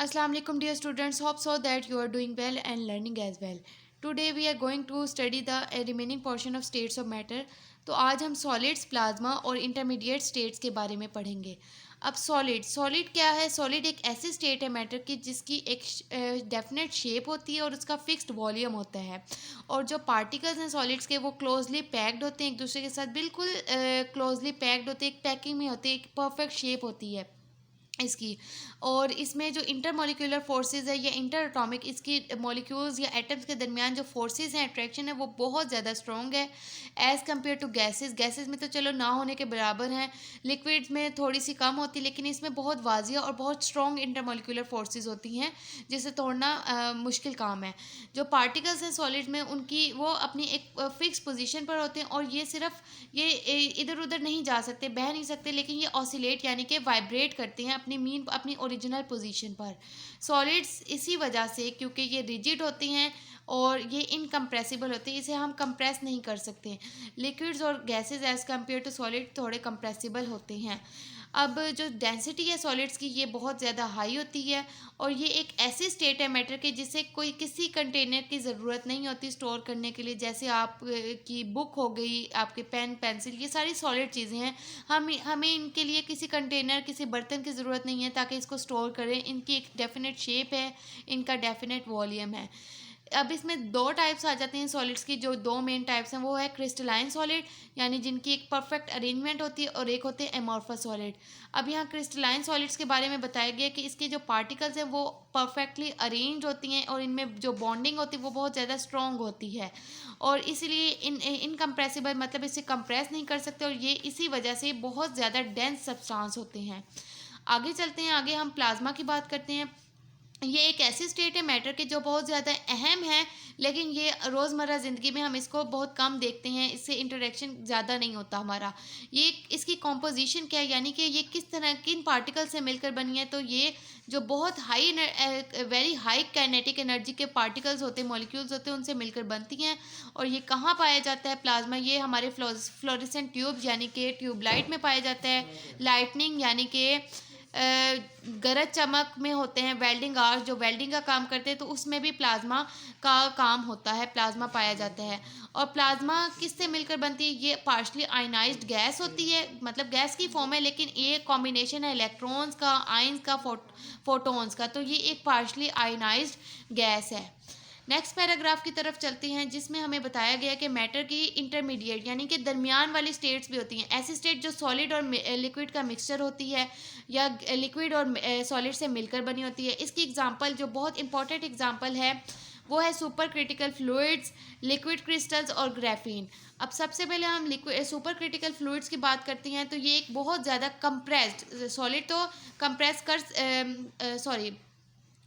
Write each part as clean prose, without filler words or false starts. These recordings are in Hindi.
Assalamu alaikum dear students, hope so that you are doing well and learning as well. Today we are going to study the remaining portion of states of matter. तो आज हम सॉलिड्स, प्लाज्मा और इंटरमीडिएट स्टेट्स के बारे में पढ़ेंगे. अब सॉलिड क्या है? सॉलिड एक ऐसी स्टेट है मैटर की जिसकी एक डेफिनेट शेप होती है और उसका फिक्स्ड वॉल्यूम होता है. और जो पार्टिकल्स हैं सॉलिड्स के वो क्लोजली पैक्ड होते हैं एक दूसरे के साथ, बिल्कुल क्लोजली पैक्ड होते हैं, एक पैकिंग में होते हैं, एक परफेक्ट शेप होती है इसकी. और इसमें जो इंटरमोलिकुलर फोर्सेस है या इंटर एटॉमिक इसकी मॉलिक्यूल्स या एटम्स के दरमियान जो फोर्सेस हैं, अट्रैक्शन है, वो बहुत ज़्यादा स्ट्रॉन्ग है एज़ कम्पेयर टू गैसेस में तो चलो ना होने के बराबर हैं, लिक्विड्स में थोड़ी सी कम होती है, लेकिन इसमें बहुत वाजिया और बहुत स्ट्रॉन्ग इंटरमोलिकुलर फोर्सेस होती हैं जिसे तोड़ना मुश्किल काम है. जो पार्टिकल्स हैं सॉलिड में उनकी वो अपनी एक फिक्स पोजीशन पर होते हैं और ये सिर्फ ये इधर उधर नहीं जा सकते, बह नहीं सकते, लेकिन ये ऑसिलेट यानी कि वाइब्रेट करते हैं अपनी ओरिजिनल पोजीशन पर. सॉलिड्स इसी वजह से, क्योंकि ये रिजिड होती हैं और ये इनकम्प्रेसिबल होती है, इसे हम कंप्रेस नहीं कर सकते. लिक्विड्स और gases as compared to solid थोड़े कंप्रेसिबल होते हैं. अब जो डेंसिटी है सॉलिड्स की ये बहुत ज़्यादा हाई होती है और ये एक ऐसी स्टेट है मैटर की जिसे कोई किसी कंटेनर की ज़रूरत नहीं होती स्टोर करने के लिए. जैसे आप की बुक हो गई, आपके पेन पेंसिल, ये सारी सॉलिड चीज़ें हैं. हमें इनके लिए किसी कंटेनर, किसी बर्तन की ज़रूरत नहीं है ताकि इसको स्टोर करें. इनकी एक डेफिनेट शेप है, इनका डेफिनेट वॉल्यूम है. अब इसमें दो टाइप्स आ जाते हैं सॉलिड्स की. जो दो मेन टाइप्स हैं वो है क्रिस्टलाइन सॉलिड यानी जिनकी एक परफेक्ट अरेंजमेंट होती है, और एक होते हैं एमॉर्फस सॉलिड. अब यहाँ क्रिस्टलाइन सॉलिड्स के बारे में बताया गया कि इसके जो पार्टिकल्स हैं वो परफेक्टली अरेंज होती हैं और इनमें जो बॉन्डिंग होती है वो बहुत ज़्यादा स्ट्रॉन्ग होती है और इसलिए इनकम्प्रेसिबल, मतलब इसे कंप्रेस नहीं कर सकते, और ये इसी वजह से बहुत ज़्यादा डेंस सब्सटेंस होते हैं. आगे चलते हैं, आगे हम प्लाज्मा की बात करते हैं. ये एक ऐसी स्टेट है मैटर की जो बहुत ज़्यादा अहम है, लेकिन ये रोज़मर्रा ज़िंदगी में हम इसको बहुत कम देखते हैं, इससे इंटरेक्शन ज़्यादा नहीं होता हमारा. ये इसकी कॉम्पोजिशन क्या है, यानी कि ये किस तरह किन पार्टिकल से मिलकर बनी है. तो ये जो बहुत वेरी हाई काइनेटिक एनर्जी के पार्टिकल्स होते हैं, मॉलिक्यूल्स होते हैं, उनसे मिलकर बनती हैं. और ये कहाँ पाया जाता है प्लाज्मा? ये हमारे फ्लोरेसेंट ट्यूब यानी कि ट्यूबलाइट में पाया जाता है. लाइटनिंग यानी कि गरज चमक में होते हैं. वेल्डिंग आर्स जो वेल्डिंग का काम करते हैं, तो उसमें भी प्लाज्मा का काम होता है, प्लाज्मा पाया जाता है. और प्लाज्मा किससे मिलकर बनती है? ये पार्शली आयनाइज्ड गैस होती है, मतलब गैस की फॉर्म है, लेकिन ये कॉम्बिनेशन है इलेक्ट्रॉन्स का, आयंस का, फोटॉन्स का. तो ये एक पार्शली आयनाइज्ड गैस है. नेक्स्ट पैराग्राफ की तरफ चलते हैं जिसमें हमें बताया गया कि मैटर की इंटरमीडिएट यानी कि दरमियान वाली स्टेट्स भी होती हैं. ऐसी स्टेट जो सॉलिड और लिक्विड का मिक्सचर होती है या लिक्विड और सॉलिड से मिलकर बनी होती है. इसकी एग्जांपल जो बहुत इंपॉर्टेंट एग्जांपल है वो है super critical fluids, liquid crystals और ग्राफीन. अब सबसे पहले हम लिक्विड सुपर क्रिटिकल फ्लूइड्स की बात करते हैं. तो ये एक बहुत ज़्यादा कंप्रेस्ड, सॉलिड तो कंप्रेस कर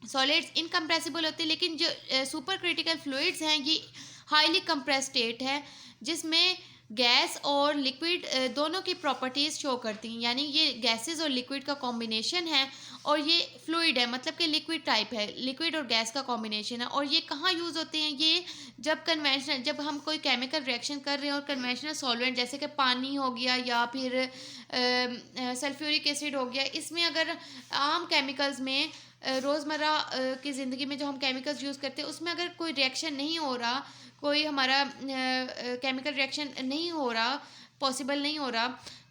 सॉलिड्स इनकम्प्रेसिबल होते हैं, लेकिन जो सुपर क्रिटिकल फ्लूइड्स हैं ये हाईली कंप्रेस स्टेट है जिसमें गैस और लिक्विड दोनों की प्रॉपर्टीज़ शो करती हैं. यानी ये गैसेस और लिक्विड का कॉम्बिनेशन है और ये फ्लूइड है, मतलब कि लिक्विड टाइप है, लिक्विड और गैस का कॉम्बिनेशन है. और ये कहाँ यूज़ होते हैं? ये जब हम कोई केमिकल रिएक्शन कर रहे हैं और कन्वेंशनल सॉल्वेंट जैसे कि पानी हो गया या फिर सल्फ्यूरिक एसिड हो गया, इसमें अगर आम केमिकल्स में रोज़मर्रा की ज़िंदगी में जो हम केमिकल्स यूज़ करते हैं उसमें अगर कोई रिएक्शन नहीं हो रहा, कोई हमारा केमिकल रिएक्शन नहीं हो रहा, पॉसिबल नहीं हो रहा,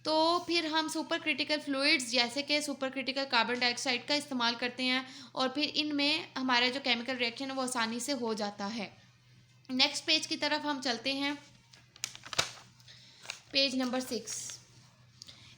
तो फिर हम सुपर क्रिटिकल फ्लूइड्स जैसे कि सुपर क्रिटिकल कार्बन डाइऑक्साइड का इस्तेमाल करते हैं और फिर इनमें हमारा जो केमिकल रिएक्शन है वो आसानी से हो जाता है. नेक्स्ट पेज की तरफ हम चलते हैं, पेज नंबर 6.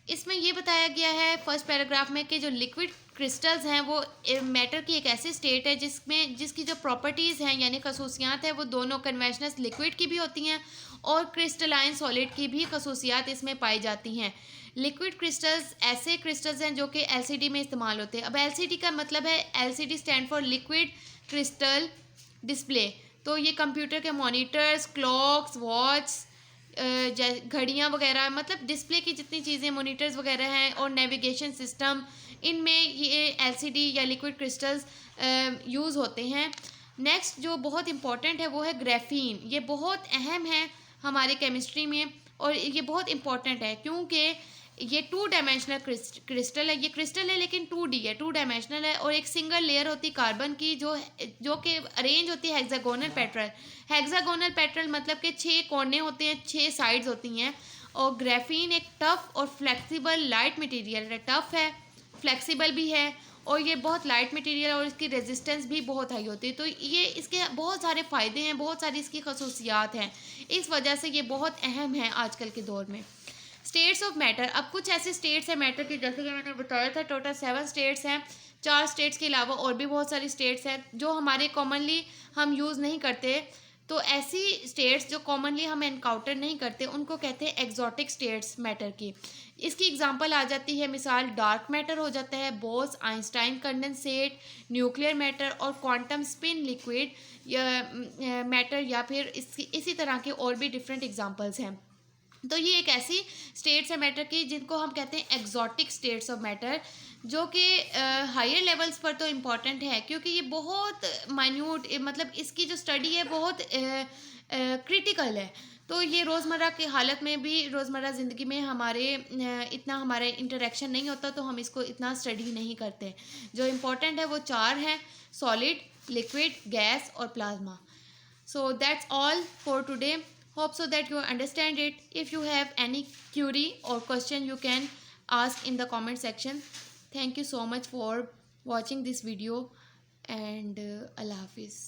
इसमें ये बताया गया है फर्स्ट पैराग्राफ में कि जो लिक्विड क्रिस्टल्स हैं वो मैटर की एक ऐसी स्टेट है जिसकी जो प्रॉपर्टीज़ हैं यानी खसूसियात है वो दोनों कन्वेंशनल लिक्विड की भी होती हैं और क्रिस्टलाइन सॉलिड की भी खसूसियात इसमें पाई जाती हैं. लिक्विड क्रिस्टल्स ऐसे क्रिस्टल्स हैं जो कि एलसीडी में इस्तेमाल होते हैं. अब एलसीडी का मतलब है, LCD stand for liquid crystal display. तो ये कंप्यूटर के मॉनिटर्स, क्लॉक्स, वॉच, घड़ियाँ वगैरह, मतलब डिस्प्ले की जितनी चीज़ें, मॉनिटर्स वगैरह हैं और नेविगेशन सिस्टम, इनमें ये एलसीडी या लिक्विड क्रिस्टल्स यूज़ होते हैं. नेक्स्ट जो बहुत इंपॉर्टेंट है वो है ग्राफीन. ये बहुत अहम है हमारे केमिस्ट्री में और ये बहुत इंपॉर्टेंट है क्योंकि ये 2 डायमेंशनल क्रिस्टल है। ये क्रिस्टल है लेकिन 2D है, 2 डायमेंशनल है। और एक सिंगल लेयर होती है कार्बन की जो कि अरेंज होती है हेक्सागोनल पैटर्न। हेक्सागोनल पैटर्न मतलब कि 6 कोने होते हैं, 6 साइड्स होती हैं। और ग्राफीन एक टफ और फ्लेक्सिबल लाइट मटेरियल है। टफ है, फ्लेक्सिबल भी है, और ये बहुत लाइट मटेरियल है, और इसकी रेजिस्टेंस भी बहुत हाई होती है। तो ये इसके बहुत सारे फ़ायदे हैं, बहुत सारी इसकी खसूसियात हैं। इस वजह से ये बहुत अहम है आजकल के दौर में। स्टेट्स ऑफ मैटर, अब कुछ ऐसे स्टेट्स हैं मैटर की, जैसे कि मैंने बताया था टोटल 7 स्टेट्स हैं। 4 स्टेट्स के अलावा और भी बहुत सारी स्टेट्स हैं जो हमारे कॉमनली हम यूज़ नहीं करते। तो ऐसी स्टेट्स जो कॉमनली हम एनकाउंटर नहीं करते उनको कहते हैं एग्जॉटिक स्टेट्स मैटर की। इसकी एग्जांपल आ जाती है, मिसाल डार्क मैटर हो जाता है, Bose Einstein condensate, nuclear matter और क्वांटम स्पिन लिक्विड या मैटर, या फिर इसी तरह के और भी डिफरेंट एग्जांपल्स हैं। तो ये एक ऐसी स्टेट्स है मैटर की जिनको हम कहते हैं एग्जॉटिक स्टेट्स ऑफ मैटर, जो कि हायर लेवल्स पर तो इम्पॉर्टेंट है क्योंकि ये बहुत माइन्यूट, मतलब इसकी जो स्टडी है बहुत क्रिटिकल है। तो ये रोज़मर्रा की हालत में भी, रोज़मर्रा ज़िंदगी में हमारे इतना हमारे इंटरेक्शन नहीं होता, तो हम इसको इतना स्टडी नहीं करते। जो इम्पोर्टेंट है वो 4 हैं: सॉलिड, लिक्विड, गैस और plasma. So that's all for today. Hope so that you understand it. If you have any query or question, you can ask in the comment section. Thank you so much for watching this video, and Allah Hafiz.